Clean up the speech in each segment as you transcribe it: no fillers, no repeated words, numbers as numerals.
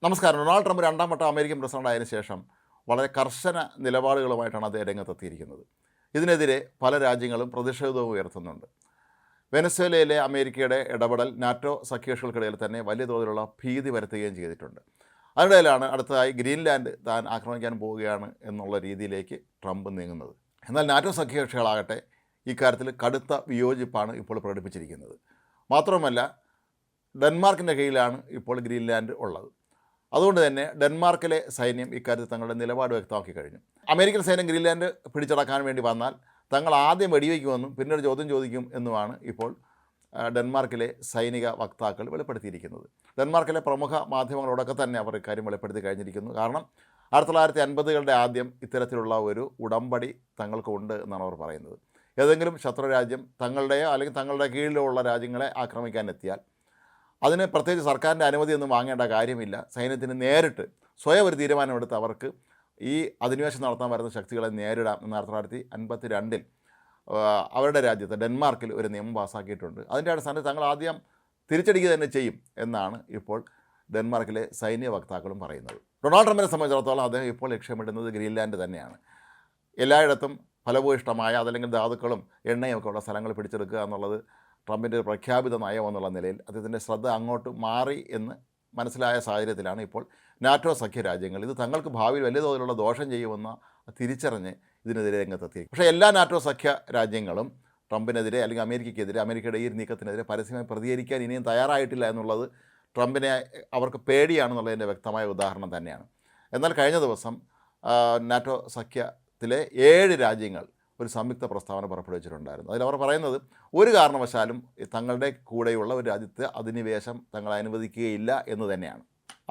നമസ്കാരം. Donald Trump രണ്ടാം വട്ടം അമേരിക്കൻ പ്രസിഡന്റ് ആയതിനു ശേഷം വളരെ കർശന നിലപാടുകളുമായിട്ടാണ് അദ്ദേഹം രംഗത്തെത്തിയിരിക്കുന്നത്. ഇതിനെതിരെ പല രാജ്യങ്ങളും പ്രതിഷേധവും ഉയർത്തുന്നുണ്ട്. വെനസ്വേലയിലെ അമേരിക്കയുടെ ഇടപെടൽ നാറ്റോ സഖ്യകക്ഷികൾക്കിടയിൽ തന്നെ വലിയ തോതിലുള്ള ഭീതി വരുത്തുകയും ചെയ്തിട്ടുണ്ട്. അതിനിടയിലാണ് അടുത്തതായി ഗ്രീൻലാൻഡ് താൻ ആക്രമിക്കാൻ പോവുകയാണ് എന്നുള്ള രീതിയിലേക്ക് ട്രംപ് നീങ്ങുന്നത്. എന്നാൽ നാറ്റോ സഖ്യകക്ഷികളാകട്ടെ ഇക്കാര്യത്തിൽ കടുത്ത വിയോജിപ്പാണ് ഇപ്പോൾ പ്രകടിപ്പിച്ചിരിക്കുന്നത്. മാത്രമല്ല, ഡെൻമാർക്കിൻ്റെ കീഴിലാണ് ഇപ്പോൾ ഗ്രീൻലാൻഡ് ഉള്ളത്. അതുകൊണ്ട് തന്നെ ഡെൻമാർക്കിലെ സൈന്യം ഇക്കാര്യത്തിൽ തങ്ങളുടെ നിലപാട് വ്യക്തമാക്കി കഴിഞ്ഞു. അമേരിക്കൻ സൈന്യം ഗ്രീൻലാൻഡ് പിടിച്ചടക്കാൻ വേണ്ടി വന്നാൽ തങ്ങൾ ആദ്യം വെടിവയ്ക്കുമെന്നും പിന്നീട് ചോദ്യം ചോദിക്കും എന്നുമാണ് ഇപ്പോൾ ഡെൻമാർക്കിലെ സൈനിക വക്താക്കൾ വെളിപ്പെടുത്തിയിരിക്കുന്നത്. ഡെൻമാർക്കിലെ പ്രമുഖ മാധ്യമങ്ങളോടൊക്കെ തന്നെ അവർ ഇക്കാര്യം വെളിപ്പെടുത്തി കഴിഞ്ഞിരിക്കുന്നു. കാരണം 1950കളുടെ ആദ്യം ഇത്തരത്തിലുള്ള ഒരു ഉടമ്പടി തങ്ങൾക്കുണ്ട് എന്നാണ് അവർ പറയുന്നത്. ഏതെങ്കിലും ശത്രു രാജ്യം തങ്ങളുടെയോ അല്ലെങ്കിൽ തങ്ങളുടെ കീഴിലോ ഉള്ള രാജ്യങ്ങളെ ആക്രമിക്കാൻ എത്തിയാൽ അതിന് പ്രത്യേകിച്ച് സർക്കാരിൻ്റെ അനുമതിയൊന്നും വാങ്ങേണ്ട കാര്യമില്ല. സൈന്യത്തിന് നേരിട്ട് സ്വയം ഒരു തീരുമാനമെടുത്ത് അവർക്ക് ഈ അധിനിവേശം നടത്താൻ വരുന്ന ശക്തികളെ നേരിടാം എന്ന് 1952 അവരുടെ രാജ്യത്ത് ഡെൻമാർക്കിൽ ഒരു നിയമം പാസ്സാക്കിയിട്ടുണ്ട്. അതിൻ്റെ അടിസ്ഥാനത്തിൽ തങ്ങൾ ആദ്യം തിരിച്ചടിക്കുക തന്നെ ചെയ്യും എന്നാണ് ഇപ്പോൾ ഡെൻമാർക്കിലെ സൈന്യ വക്താക്കളും പറയുന്നത്. ഡൊണാൾഡ് ട്രംപിനെ സംബന്ധിച്ചിടത്തോളം അദ്ദേഹം ഇപ്പോൾ ലക്ഷ്യമിടുന്നത് ഗ്രീൻലാൻഡ് തന്നെയാണ്. എല്ലായിടത്തും ഫലഭൂയിഷ്ടമായ അതല്ലെങ്കിൽ ധാതുക്കളും എണ്ണയും ഒക്കെ ഉള്ള സ്ഥലങ്ങൾ പിടിച്ചെടുക്കുക എന്നുള്ളത് ട്രംപിൻ്റെ ഒരു പ്രഖ്യാപിത നയം എന്നുള്ള നിലയിൽ അദ്ദേഹത്തിൻ്റെ ശ്രദ്ധ അങ്ങോട്ട് മാറി എന്ന് മനസ്സിലായ സാഹചര്യത്തിലാണ് ഇപ്പോൾ നാറ്റോ സഖ്യ രാജ്യങ്ങൾ ഇത് തങ്ങൾക്ക് ഭാവിയിൽ വലിയ തോതിലുള്ള ദോഷം ചെയ്യുമെന്ന് തിരിച്ചറിഞ്ഞ് ഇതിനെതിരെ രംഗത്തെത്തി. പക്ഷേ എല്ലാ നാറ്റോ സഖ്യ രാജ്യങ്ങളും ട്രംപിനെതിരെ അല്ലെങ്കിൽ അമേരിക്കയ്ക്കെതിരെ, അമേരിക്കയുടെ ഈ നീക്കത്തിനെതിരെ പരസ്യമായി പ്രതികരിക്കാൻ ഇനിയും തയ്യാറായിട്ടില്ല എന്നുള്ളത് ട്രംപിനെ അവർക്ക് പേടിയാണെന്നുള്ളതിൻ്റെ വ്യക്തമായ ഉദാഹരണം തന്നെയാണ്. എന്നാൽ കഴിഞ്ഞ ദിവസം നാറ്റോ സഖ്യത്തിലെ 7 രാജ്യങ്ങൾ ഒരു സംയുക്ത പ്രസ്താവന പുറപ്പെടുവിച്ചിട്ടുണ്ടായിരുന്നു. അതിലവർ പറയുന്നത് ഒരു കാരണവശാലും തങ്ങളുടെ കൂടെയുള്ള ഒരു രാജ്യത്ത് അധിനിവേശം തങ്ങൾ അനുവദിക്കുകയില്ല എന്ന് തന്നെയാണ്.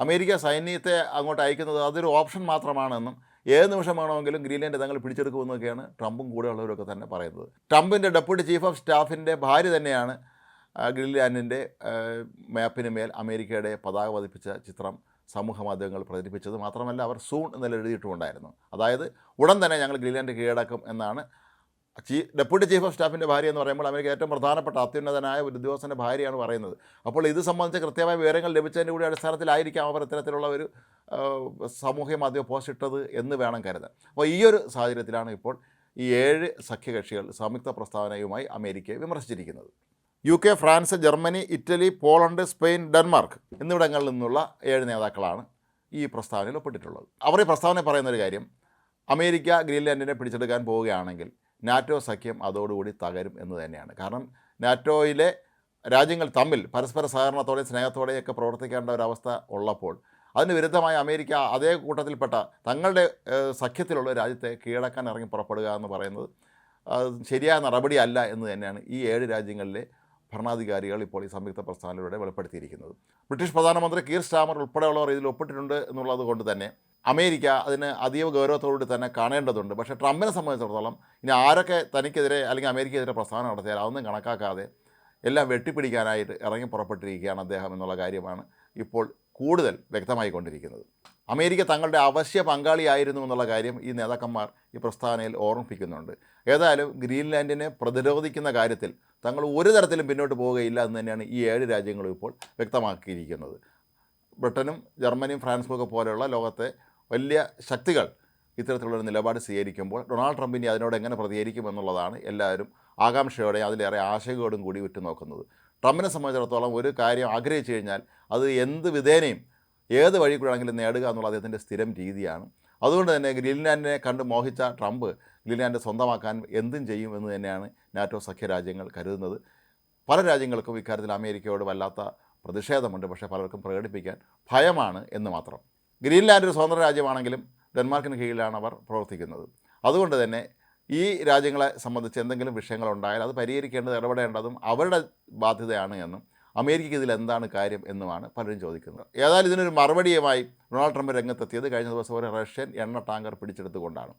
അമേരിക്ക സൈന്യത്തെ അങ്ങോട്ട് അയക്കുന്നത് അതൊരു ഓപ്ഷൻ മാത്രമാണെന്നും ഏത് നിമിഷം വേണമെങ്കിലും ഗ്രീൻലാൻഡ് തങ്ങൾ പിടിച്ചെടുക്കുമെന്നൊക്കെയാണ് ട്രംപും കൂടെയുള്ളവരൊക്കെ തന്നെ പറയുന്നത്. ട്രംപിൻ്റെ ഡെപ്യൂട്ടി ചീഫ് ഓഫ് സ്റ്റാഫിൻ്റെ ഭാര്യ തന്നെയാണ് ഗ്രീൻലാൻഡിൻ്റെ മാപ്പിന് മേൽ അമേരിക്കയുടെ പതാക പതിപ്പിച്ച ചിത്രം സമൂഹ മാധ്യമങ്ങൾ പ്രചരിപ്പിച്ചത്. മാത്രമല്ല, അവർ സൂൺ എന്നല്ല എഴുതിയിട്ടുണ്ടായിരുന്നു. അതായത് ഉടൻ തന്നെ ഞങ്ങൾ ഗ്രീൻലാൻഡ് കീഴടക്കും എന്നാണ് ഡെപ്യൂട്ടി ചീഫ് ഓഫ് സ്റ്റാഫിൻ്റെ ഭാര്യ എന്ന് പറയുമ്പോൾ അമേരിക്ക ഏറ്റവും പ്രധാനപ്പെട്ട അത്യുന്നതനായ ഒരു ഉദ്യോഗസ്ഥൻ്റെ ഭാര്യയാണ് പറയുന്നത്. അപ്പോൾ ഇത് സംബന്ധിച്ച് കൃത്യമായ വിവരങ്ങൾ ലഭിച്ചതിൻ്റെ കൂടി അടിസ്ഥാനത്തിലായിരിക്കാം അവർ ഇത്തരത്തിലുള്ള ഒരു സാമൂഹ്യ മാധ്യമ പോസ്റ്റ് ഇട്ടത് എന്ന് വേണം കരുതാൻ. അപ്പോൾ ഈ ഒരു സാഹചര്യത്തിലാണ് ഇപ്പോൾ ഈ 7 സഖ്യകക്ഷികൾ സംയുക്ത പ്രസ്താവനയുമായി അമേരിക്കയെ വിമർശിച്ചിരിക്കുന്നത്. UK, France, Germany, Italy, Poland, Spain, Denmark എന്നിവിടങ്ങളിൽ നിന്നുള്ള 7 നേതാക്കളാണ് ഈ പ്രസ്താവനയിൽ ഒപ്പിട്ടിട്ടുള്ളത്. അവർ ഈ പ്രസ്താവന പറയുന്നൊരു കാര്യം, അമേരിക്ക ഗ്രീൻലാൻഡിനെ പിടിച്ചെടുക്കാൻ പോവുകയാണെങ്കിൽ നാറ്റോ സഖ്യം അതോടുകൂടി തകരും എന്ന് തന്നെയാണ്. കാരണം നാറ്റോയിലെ രാജ്യങ്ങൾ തമ്മിൽ പരസ്പര സഹകരണത്തോടെയും സ്നേഹത്തോടെയൊക്കെ പ്രവർത്തിക്കേണ്ട ഒരവസ്ഥ ഉള്ളപ്പോൾ അതിന് വിരുദ്ധമായി അമേരിക്ക അതേ കൂട്ടത്തിൽപ്പെട്ട തങ്ങളുടെ സഖ്യത്തിലുള്ള രാജ്യത്തെ കീഴടക്കാൻ ഇറങ്ങി പുറപ്പെടുക എന്ന് പറയുന്നത് ശരിയായ നടപടിയല്ല എന്ന് തന്നെയാണ് ഈ 7 രാജ്യങ്ങളിലെ ഭരണാധികാരികൾ ഇപ്പോൾ ഈ സംയുക്ത പ്രസ്താവനയിലൂടെ വെളിപ്പെടുത്തിയിരിക്കുന്നത്. ബ്രിട്ടീഷ് പ്രധാനമന്ത്രി കീർ സ്റ്റാമർ ഉൾപ്പെടെയുള്ളവർ ഇതിൽ ഒപ്പിട്ടിട്ടുണ്ട് എന്നുള്ളത് കൊണ്ട് തന്നെ അമേരിക്ക അതിന് അതീവ ഗൗരവത്തോടുകൂടി തന്നെ കാണേണ്ടതുണ്ട്. പക്ഷേ ട്രംപിനെ സംബന്ധിച്ചിടത്തോളം ഇനി ആരൊക്കെ തനിക്കെതിരെ അല്ലെങ്കിൽ അമേരിക്കയ്ക്കെതിരെ പ്രസ്താവന നടത്തിയാൽ അതൊന്നും കണക്കാക്കാതെ എല്ലാം വെട്ടിപ്പിടിക്കാനായിട്ട് ഇറങ്ങി പുറപ്പെട്ടിരിക്കുകയാണ് അദ്ദേഹം എന്നുള്ള കാര്യമാണ് ഇപ്പോൾ കൂടുതൽ വ്യക്തമായിക്കൊണ്ടിരിക്കുന്നത്. അമേരിക്ക തങ്ങളുടെ അവശ്യ പങ്കാളിയായിരുന്നു എന്നുള്ള കാര്യം ഈ നേതാക്കന്മാർ ഈ പ്രസ്താവനയിൽ ഓർമ്മിപ്പിക്കുന്നുണ്ട്. ഏതായാലും ഗ്രീൻലാൻഡിനെ പ്രതിരോധിക്കുന്ന കാര്യത്തിൽ തങ്ങൾ ഒരു തരത്തിലും പിന്നോട്ട് പോവുകയില്ല എന്ന് തന്നെയാണ് ഈ 7 രാജ്യങ്ങളും ഇപ്പോൾ വ്യക്തമാക്കിയിരിക്കുന്നത്. ബ്രിട്ടനും ജർമ്മനിയും ഫ്രാൻസും ഒക്കെ പോലെയുള്ള ലോകത്തെ വലിയ ശക്തികൾ ഇത്തരത്തിലുള്ളൊരു നിലപാട് സ്വീകരിക്കുമ്പോൾ ഡൊണാൾഡ് ട്രംപിനെ അതിനോട് എങ്ങനെ പ്രതികരിക്കുമെന്നുള്ളതാണ് എല്ലാവരും ആകാംക്ഷയോടെയും അതിലേറെ ആശങ്കയോടും കൂടി ഉറ്റുനോക്കുന്നത്. ട്രംപിനെ സംബന്ധിച്ചിടത്തോളം ഒരു കാര്യം ആഗ്രഹിച്ചു കഴിഞ്ഞാൽ അത് എന്ത് വിധേനയും ഏത് വഴി കൂടെയാണെങ്കിലും നേടുക എന്നുള്ള അദ്ദേഹത്തിൻ്റെ സ്ഥിരം രീതിയാണ്. അതുകൊണ്ട് തന്നെ ഗ്രീൻലാൻഡിനെ കണ്ട് മോഹിച്ച ട്രംപ് ഗ്രീൻലാൻഡ് സ്വന്തമാക്കാൻ എന്തും ചെയ്യും എന്ന് തന്നെയാണ് നാറ്റോ സഖ്യരാജ്യങ്ങൾ കരുതുന്നത്. പല രാജ്യങ്ങൾക്കും ഇക്കാര്യത്തിൽ അമേരിക്കയോട് വല്ലാത്ത പ്രതിഷേധമുണ്ട്. പക്ഷേ പലർക്കും പ്രകടിപ്പിക്കാൻ ഭയമാണ് എന്ന് മാത്രം. ഗ്രീൻലാൻഡ് ഒരു സ്വതന്ത്ര രാജ്യമാണെങ്കിലും ഡെൻമാർക്കിന് കീഴിലാണ് അവർ പ്രവർത്തിക്കുന്നത്. അതുകൊണ്ട് തന്നെ ഈ രാജ്യങ്ങളെ സംബന്ധിച്ച് എന്തെങ്കിലും വിഷയങ്ങളുണ്ടായാൽ അത് പരിഹരിക്കേണ്ടത് ഇടപെടേണ്ടതും അവരുടെ ബാധ്യതയാണ് എന്നും അമേരിക്കയ്ക്ക് ഇതിൽ എന്താണ് കാര്യം എന്നുമാണ് പലരും ചോദിക്കുന്നത്. ഏതായാലും ഇതിനൊരു മറുപടിയുമായി ഡൊണാൾഡ് ട്രംപ് രംഗത്തെത്തിയത് കഴിഞ്ഞ ദിവസം ഒരു റഷ്യൻ എണ്ണ ടാങ്കർ പിടിച്ചെടുത്തുകൊണ്ടാണ്.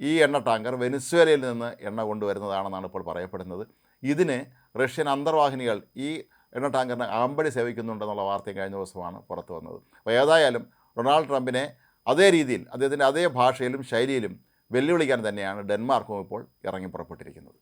ഈ എണ്ണ ടാങ്കർ വെനിസ്വേലയിൽ നിന്ന് എണ്ണ കൊണ്ടുവരുന്നതാണെന്നാണ് ഇപ്പോൾ പറയപ്പെടുന്നത്. ഇതിന് റഷ്യൻ അന്തർവാഹിനികൾ ഈ എണ്ണ ടാങ്കറിന് അകമ്പടി സേവിക്കുന്നുണ്ടെന്നുള്ള വാർത്തയും കഴിഞ്ഞ ദിവസമാണ് പുറത്തു വന്നത്. അപ്പോൾ ഏതായാലും ഡൊണാൾഡ് ട്രംപിനെ അതേ രീതിയിൽ അദ്ദേഹത്തിൻ്റെ അതേ ഭാഷയിലും ശൈലിയിലും വെല്ലുവിളിക്കാൻ തന്നെയാണ് ഡെൻമാർക്കും ഇപ്പോൾ ഇറങ്ങി പുറപ്പെട്ടിരിക്കുന്നത്.